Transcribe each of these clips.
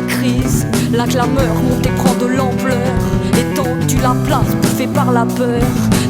crise. La clameur monte et prend de l'ampleur, étendue la place bouffée par la peur.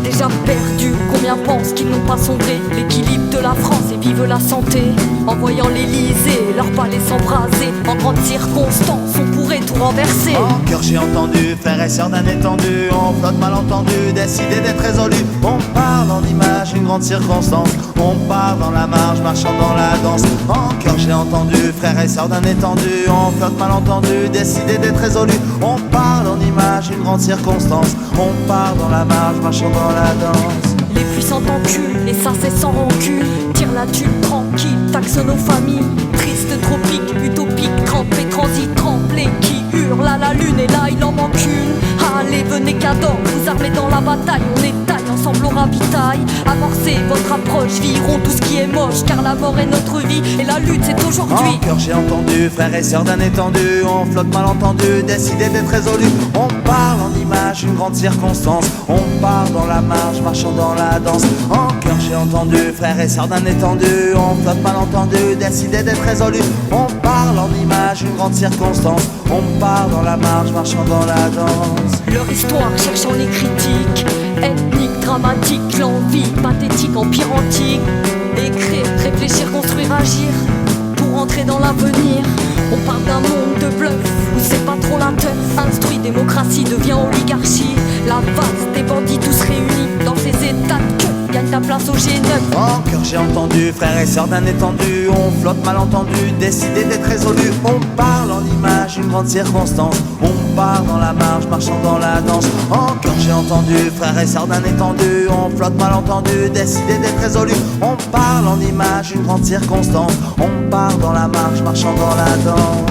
Déjà perdu, combien pensent qu'ils n'ont pas sombré l'équilibre de la France et vivent la santé. En voyant l'Élysée, leur palais s'embraser, en grande circonstance, on pourrait tout renverser. En cœur j'ai entendu, frères et sœurs d'un étendu, on flotte malentendu, décidé d'être résolu. On parle en image, une grande circonstance, on part dans la marge, marchant dans la danse. En cœur j'ai entendu, frères et sœurs d'un étendu, on flotte malentendu, décidé d'être résolu. On parle en image, une grande circonstance, on part dans la marge, marchant dans la danse. Les puissants enculent, et ça c'est sans rancune, tirent la thune tranquille, taxent nos familles. Triste, tropique, utopique, trempé, transit, tremblé, qui hurle à la lune et là il en manque une. Allez venez cador, vous armez dans la bataille, on étaille, ensemble on ravitaille. Amorcez votre approche, virons tout ce qui est moche, car la mort est notre vie et la lutte c'est aujourd'hui. En cœur j'ai entendu, frères et sœurs d'un étendu, on flotte malentendu, décidé d'être résolu. On parle en image, une grande circonstance, on part dans la marge, marchant dans la danse. En cœur j'ai entendu, frères et sœurs d'un étendu, on flotte malentendu, décidé d'être résolu. On parle en image, une grande circonstance, on part dans la marge, marchant dans la danse. Leur histoire cherchant les critiques, ethnique, dramatique, l'envie pathétique, empire antique. Écrire, réfléchir, construire, agir, pour entrer dans l'avenir. On parle d'un monde de bluff, où c'est pas trop la teuf. Instruit, démocratie devient oligarchie. La vase des bandits tous réunis dans ces états de queue, gagne ta place au G9. En cœur j'ai entendu, frères et sœurs d'un étendu, on flotte malentendu, décidé d'être résolu. On parle en image, une grande circonstance, on part dans la marge, marchant dans la danse. En cœur j'ai entendu, frères et sœurs d'un étendu, on flotte malentendu, décidé d'être résolu. On parle en image, une grande circonstance, on part dans la marche, marchant dans la danse.